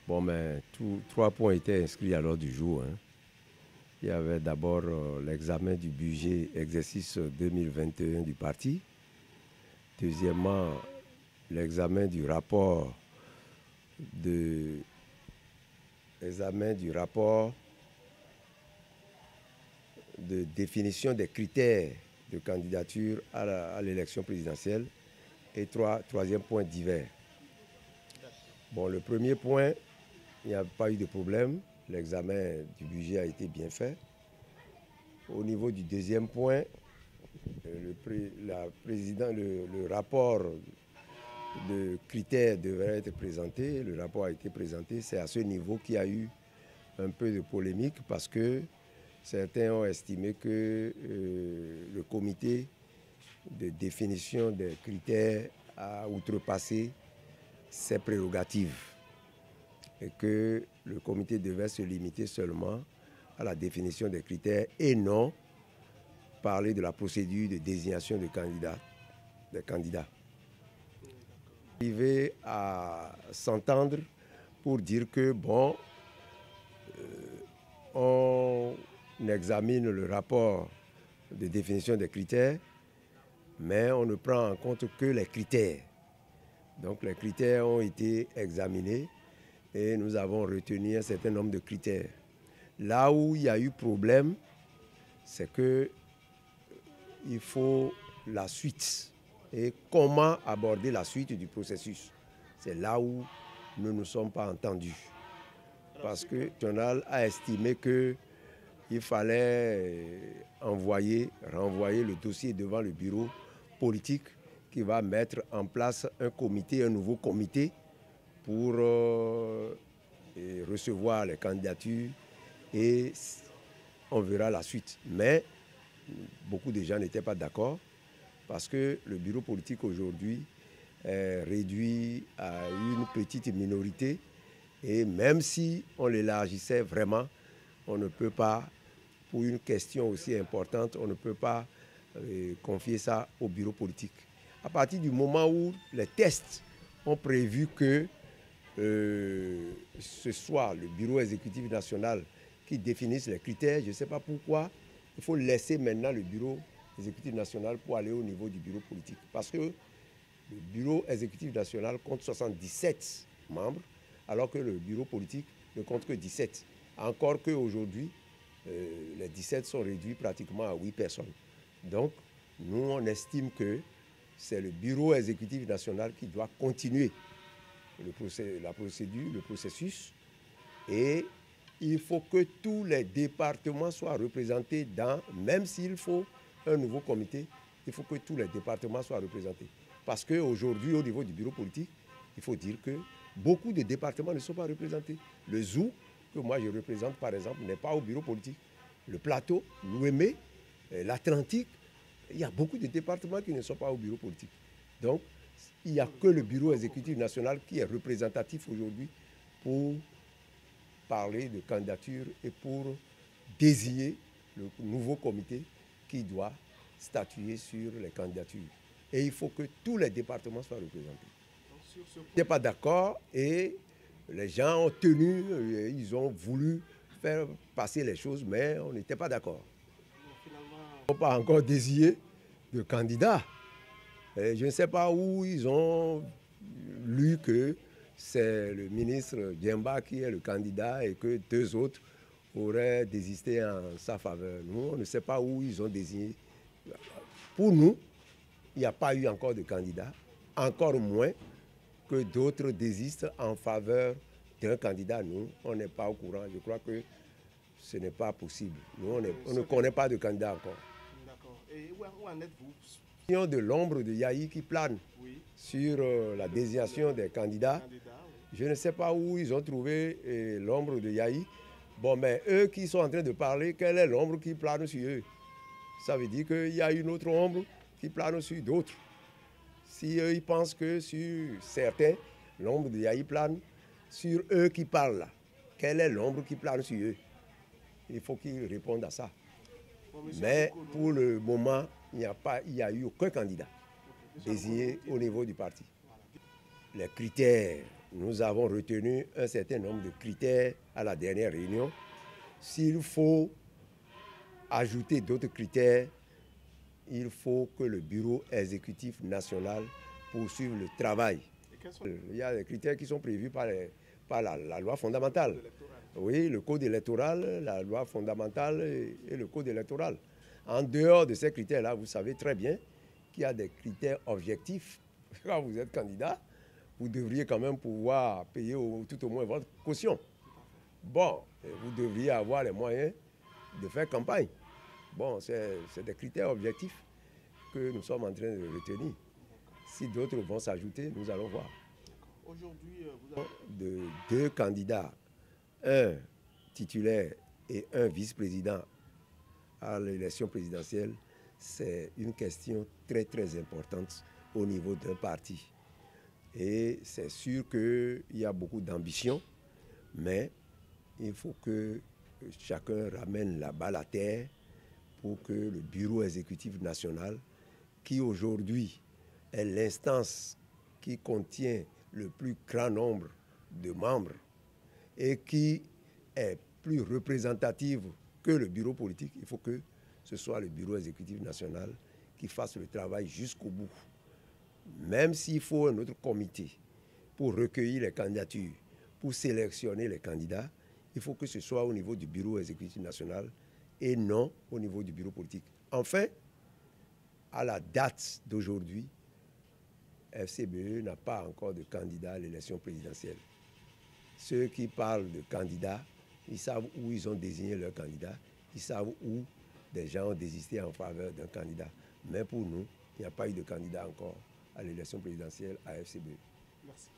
Bon, mais trois points étaient inscrits à l'ordre du jour. Il y avait d'abord l'examen du budget exercice 2021 du parti. Deuxièmement, l'examen du rapport de définition des critères de candidature à l'élection présidentielle. Et troisième point, divers. Bon, le premier point, il n'y a pas eu de problème. L'examen du budget a été bien fait. Au niveau du deuxième point, le rapport de critères devrait être présenté. Le rapport a été présenté. C'est à ce niveau qu'il y a eu un peu de polémique parce que certains ont estimé que le comité de définition des critères a outrepassé ses prérogatives et que le comité devait se limiter seulement à la définition des critères et non parler de la procédure de désignation des candidats. Arriver à s'entendre pour dire que bon, on examine le rapport de définition des critères, mais on ne prend en compte que les critères. Donc les critères ont été examinés et nous avons retenu un certain nombre de critères. Là où il y a eu problème, c'est qu'il faut la suite et comment aborder la suite du processus. C'est là où nous ne nous sommes pas entendus. Parce que Tonal a estimé qu'il fallait renvoyer le dossier devant le bureau politique qui va mettre en place un nouveau comité pour recevoir les candidatures et on verra la suite. Mais beaucoup de gens n'étaient pas d'accord parce que le bureau politique aujourd'hui est réduit à une petite minorité et même si on l'élargissait vraiment, on ne peut pas, pour une question aussi importante, on ne peut pas confier ça au bureau politique. À partir du moment où les tests ont prévu que ce soit le bureau exécutif national qui définisse les critères, je ne sais pas pourquoi, il faut laisser maintenant le bureau exécutif national pour aller au niveau du bureau politique. Parce que le bureau exécutif national compte 77 membres, alors que le bureau politique ne compte que 17. Encore qu'aujourd'hui, les 17 sont réduits pratiquement à 8 personnes. Donc, nous, on estime que c'est le bureau exécutif national qui doit continuer la procédure, le processus. Et il faut que tous les départements soient représentés même s'il faut un nouveau comité, il faut que tous les départements soient représentés. Parce qu'aujourd'hui, au niveau du bureau politique, il faut dire que beaucoup de départements ne sont pas représentés. Le Zou, que moi je représente par exemple, n'est pas au bureau politique. Le Plateau, l'Ouémé, l'Atlantique, il y a beaucoup de départements qui ne sont pas au bureau politique. Donc, il n'y a que le bureau exécutif national qui est représentatif aujourd'hui pour parler de candidature et pour désigner le nouveau comité qui doit statuer sur les candidatures. Et il faut que tous les départements soient représentés. On n'était pas d'accord et les gens ont tenu, ils ont voulu faire passer les choses, mais on n'était pas d'accord. Ils n'ont pas encore désigné de candidat. Et je ne sais pas où ils ont lu que c'est le ministre Djemba qui est le candidat et que deux autres auraient désisté en sa faveur. Nous, on ne sait pas où ils ont désigné. Pour nous, il n'y a pas eu encore de candidat, encore moins que d'autres désistent en faveur d'un candidat. Nous, on n'est pas au courant. Je crois que ce n'est pas possible. Nous, on ne connaît pas de candidat encore. D'accord. Et où en êtes-vous? De l'ombre de Yahi qui plane sur la désignation des candidats. Je ne sais pas où ils ont trouvé l'ombre de Yahi. Bon, mais eux qui sont en train de parler, quelle est l'ombre qui plane sur eux? Ça veut dire qu'il y a une autre ombre qui plane sur d'autres. Si eux, ils pensent que sur certains, l'ombre de Yahi plane, sur eux qui parlent là, quelle est l'ombre qui plane sur eux? Il faut qu'ils répondent à ça. Mais pour le moment, il n'y a eu aucun candidat désigné au niveau du parti. Les critères nous avons retenu un certain nombre de critères à la dernière réunion. S'il faut ajouter d'autres critères, il faut que le bureau exécutif national poursuive le travail. Il y a des critères qui sont prévus par la loi fondamentale. Oui, le code électoral, la loi fondamentale et le code électoral. En dehors de ces critères-là, vous savez très bien qu'il y a des critères objectifs. Quand vous êtes candidat, vous devriez quand même pouvoir payer tout au moins votre caution. Bon, vous devriez avoir les moyens de faire campagne. Bon, c'est des critères objectifs que nous sommes en train de retenir. Si d'autres vont s'ajouter, nous allons voir. Aujourd'hui, vous avez... De 2 candidats, un titulaire et un vice-président à l'élection présidentielle, c'est une question très très importante au niveau d'un parti. Et c'est sûr qu'il y a beaucoup d'ambition, mais il faut que chacun ramène la balle à terre pour que le bureau exécutif national, qui aujourd'hui est l'instance qui contient le plus grand nombre de membres et qui est plus représentative que le bureau politique, il faut que ce soit le bureau exécutif national qui fasse le travail jusqu'au bout. Même s'il faut un autre comité pour recueillir les candidatures, pour sélectionner les candidats, il faut que ce soit au niveau du bureau exécutif national et non au niveau du bureau politique. Enfin, à la date d'aujourd'hui, FCBE n'a pas encore de candidat à l'élection présidentielle. Ceux qui parlent de candidats, ils savent où ils ont désigné leur candidat, ils savent où des gens ont désisté en faveur d'un candidat. Mais pour nous, il n'y a pas eu de candidat encore à l'élection présidentielle à FCBE. Merci.